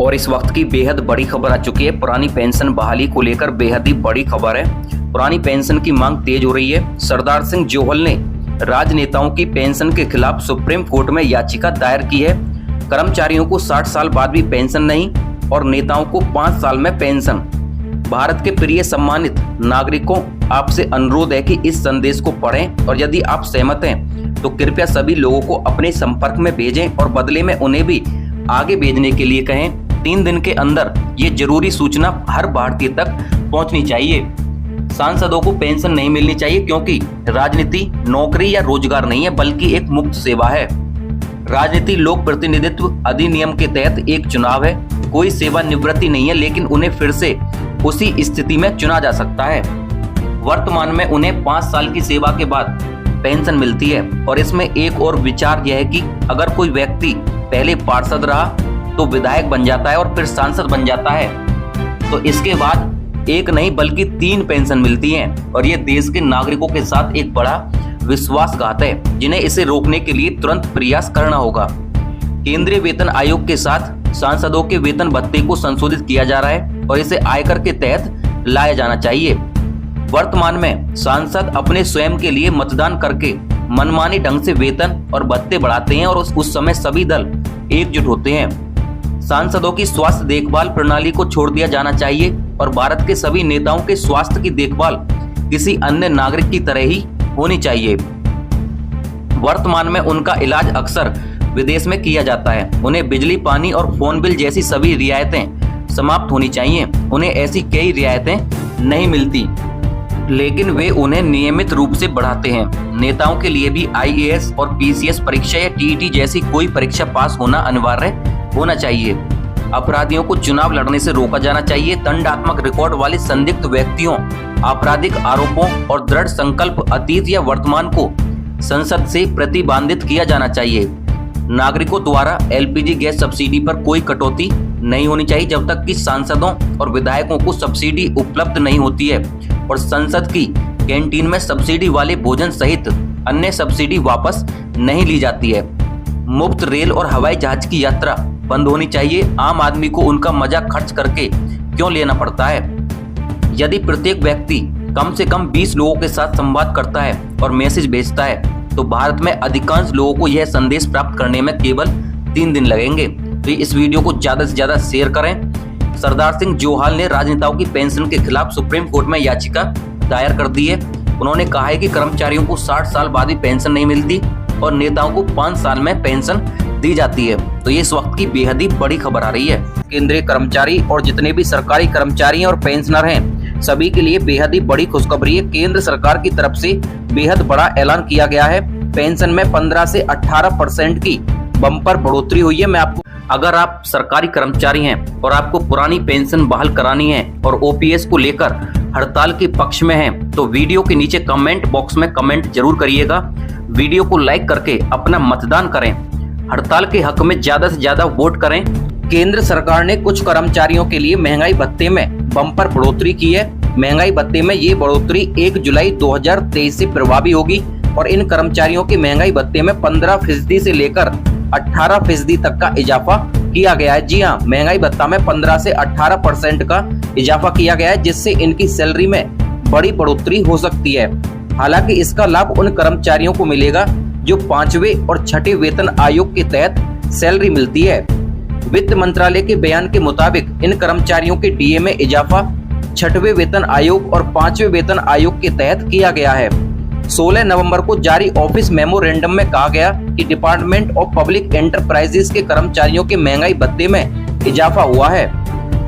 और इस वक्त की बेहद बड़ी खबर आ चुकी है। पुरानी पेंशन बहाली को लेकर बेहद ही बड़ी खबर है। पुरानी पेंशन की मांग तेज हो रही है। सरदार सिंह जोहल ने राजनेताओं की पेंशन के खिलाफ सुप्रीम कोर्ट में याचिका दायर की है। कर्मचारियों को 60 साल बाद भी पेंशन नहीं और नेताओं को 5 साल में पेंशन। भारत के प्रिय सम्मानित नागरिकों, आपसे अनुरोध है कि इस संदेश को पढ़ें और यदि आप सहमत हैं तो कृपया सभी लोगों को अपने संपर्क में भेजें और बदले में उन्हें भी आगे भेजने के लिए कहें। 3 दिन के अंदर ये जरूरी सूचना हर भारतीय तक पहुंचनी चाहिए। सांसदों को पेंशन नहीं मिलनी चाहिए क्योंकि राजनीति नौकरी या रोजगार नहीं है बल्कि एक मुफ्त सेवा है। राजनीति लोक प्रतिनिधित्व अधिनियम के तहत एक चुनाव है। कोई सेवानिवृत्ति नहीं है, लेकिन उन्हें फिर से उसी स्थिति में चुना जा सकता है। वर्तमान में उन्हें 5 साल की सेवा के बाद पेंशन मिलती है और इसमें एक और विचार यह है कि अगर कोई व्यक्ति पहले पार्षद रहा तो विधायक बन जाता है और फिर सांसद बन जाता है तो इसके बाद एक नहीं बल्कि 3 पेंशन मिलती हैं और ये देश के नागरिकों के साथ एक बड़ा विश्वासघात है, जिन्हें इसे रोकने के लिए तुरंत प्रयास करना होगा। केंद्रीय वेतन आयोग के साथ सांसदों के वेतन भत्ते को संशोधित किया जा रहा है और इसे आयकर के तहत लाया जाना चाहिए। वर्तमान में सांसद अपने स्वयं के लिए मतदान करके मनमानी ढंग से वेतन और भत्ते बढ़ाते हैं और उस समय सभी दल एकजुट होते हैं। सांसदों की स्वास्थ्य देखभाल प्रणाली को छोड़ दिया जाना चाहिए और भारत के सभी नेताओं के स्वास्थ्य की देखभाल किसी अन्य नागरिक की तरह ही होनी चाहिए। वर्तमान में उनका इलाज अक्सर विदेश में किया जाता है। उन्हें बिजली, पानी और फोन बिल जैसी सभी रियायतें समाप्त होनी चाहिए। उन्हें ऐसी कई रियायतें नहीं मिलती, लेकिन वे उन्हें नियमित रूप से बढ़ाते हैं। नेताओं के लिए भी IAS और PCS परीक्षा या TET जैसी कोई परीक्षा पास होना अनिवार्य होना चाहिए। अपराधियों को चुनाव लड़ने से रोका जाना चाहिए। दंडात्मक रिकॉर्ड वाले संदिग्ध व्यक्तियों, आपराधिक आरोपों और दृढ़ संकल्प अतीत या वर्तमान को संसद से प्रतिबंधित किया जाना चाहिए। नागरिकों द्वारा LPG गैस सब्सिडी पर कोई कटौती नहीं होनी चाहिए जब तक कि सांसदों और विधायकों को सब्सिडी उपलब्ध नहीं होती है और संसद की कैंटीन में सब्सिडी वाले भोजन सहित अन्य सब्सिडी वापस नहीं ली जाती है। मुफ्त रेल और हवाई जहाज की यात्रा बंद होनी चाहिए। आम आदमी को उनका मजा खर्च करके क्यों लेना पड़ता है? यदि प्रत्येक व्यक्ति कम से कम 20 लोगों के साथ संवाद करता है और मैसेज भेजता है तो भारत में अधिकांश लोगों को यह संदेश प्राप्त करने में केवल 3 दिन लगेंगे। तो इस वीडियो को ज्यादा से ज्यादा शेयर करें। सरदार सिंह जोहल ने राजनेताओं की पेंशन के खिलाफ सुप्रीम कोर्ट में याचिका दायर कर दी है। उन्होंने कहा है कि कर्मचारियों को 60 साल बाद भी पेंशन नहीं मिलती और नेताओं को 5 साल में पेंशन दी जाती है। तो ये इस वक्त की बेहद ही बड़ी खबर आ रही है। केंद्रीय कर्मचारी और जितने भी सरकारी कर्मचारी और पेंशनर हैं, सभी के लिए बेहद ही बड़ी खुशखबरी है। केंद्र सरकार की तरफ से बेहद बड़ा ऐलान किया गया है। पेंशन में 15 से 18% की बम्पर बढ़ोतरी हुई है। अगर आप सरकारी कर्मचारी हैं और आपको पुरानी पेंशन बहाल करानी है और OPS को लेकर हड़ताल के पक्ष में हैं, तो वीडियो के नीचे कमेंट बॉक्स में कमेंट जरूर करिएगा। वीडियो को लाइक करके अपना मतदान करें। हड़ताल के हक में ज्यादा से ज्यादा वोट करें। केंद्र सरकार ने कुछ कर्मचारियों के लिए महंगाई भत्ते में बम्पर बढ़ोतरी की है। महंगाई भत्ते में ये बढ़ोतरी 1 जुलाई 2023 से प्रभावी होगी और इन कर्मचारियों के महंगाई भत्ते में 15% से लेकर 18% तक का इजाफा किया गया है। जी हाँ, महंगाई भत्ता में 15 से 18% का इजाफा किया गया है, जिससे इनकी सैलरी में बड़ी बढ़ोतरी हो सकती है। हालांकि इसका लाभ उन कर्मचारियों को मिलेगा जो 5वें और 6ठे वेतन आयोग के तहत सैलरी मिलती है। वित्त मंत्रालय के बयान के मुताबिक इन कर्मचारियों के DA में इजाफा 6वें वेतन आयोग और 5वें वेतन आयोग के तहत किया गया है। 16 नवंबर को जारी ऑफिस मेमोरेंडम में कहा गया कि डिपार्टमेंट ऑफ पब्लिक एंटरप्राइजेस के कर्मचारियों के महंगाई भत्ते में इजाफा हुआ है।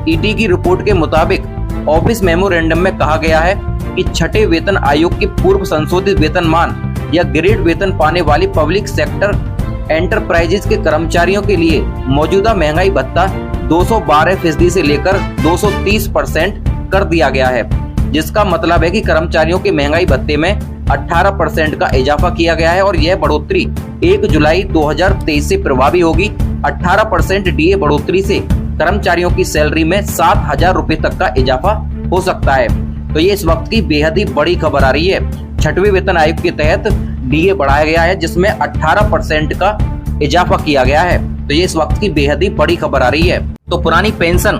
ED की रिपोर्ट के मुताबिक ऑफिस मेमोरेंडम में कहा गया है कि 6ठे वेतन आयोग के पूर्व संशोधित वेतनमान या ग्रेड वेतन पाने वाली पब्लिक सेक्टर एंटरप्राइजेस के कर्मचारियों के लिए मौजूदा महंगाई भत्ता 212% से लेकर 230% कर दिया गया है, जिसका मतलब है कि कर्मचारियों के महंगाई भत्ते में 18% का इजाफा किया गया है और यह बढ़ोतरी 1 जुलाई 2023 से प्रभावी होगी। 18% DA बढ़ोतरी से कर्मचारियों की सैलरी में 7,000 रुपए तक का इजाफा हो सकता है। तो ये इस वक्त की बेहद ही बड़ी खबर आ रही है। 6वें वेतन आयोग के तहत DA बढ़ाया गया है, जिसमें 18% का इजाफा किया गया है। तो ये इस वक्त की बेहद ही बड़ी खबर आ रही है। तो पुरानी पेंशन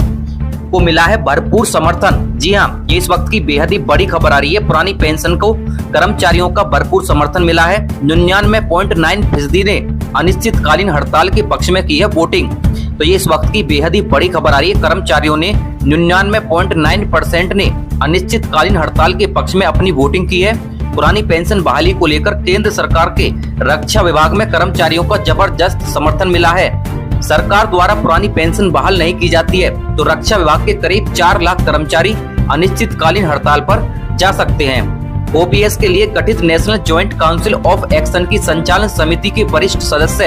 को मिला है भरपूर समर्थन। जी हाँ, ये इस वक्त की बेहद ही बड़ी खबर आ रही है। पुरानी पेंशन को कर्मचारियों का भरपूर समर्थन मिला है। 99.9% ने अनिश्चितकालीन हड़ताल के पक्ष में की है वोटिंग। तो ये इस वक्त की बेहद ही बड़ी खबर आ रही है। कर्मचारियों ने 99.9% ने अनिश्चितकालीन हड़ताल के पक्ष में अपनी वोटिंग की है। पुरानी पेंशन बहाली को लेकर केंद्र सरकार के रक्षा विभाग में कर्मचारियों का जबरदस्त समर्थन मिला है। सरकार द्वारा पुरानी पेंशन बहाल नहीं की जाती है तो रक्षा विभाग के करीब 4 लाख कर्मचारी अनिश्चितकालीन हड़ताल पर जा सकते हैं। ओपीएस के लिए गठित national joint council of action की संचालन समिति के वरिष्ठ सदस्य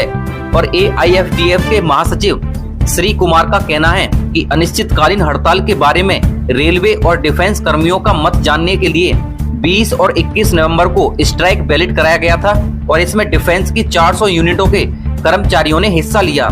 और AIFTF के महासचिव श्री कुमार का कहना है कि अनिश्चितकालीन हड़ताल के बारे में रेलवे और डिफेंस कर्मियों का मत जानने के लिए 20 और 21 नवंबर को स्ट्राइक बैलेट कराया गया था और इसमें डिफेंस की 400 यूनिटों के कर्मचारियों ने हिस्सा लिया।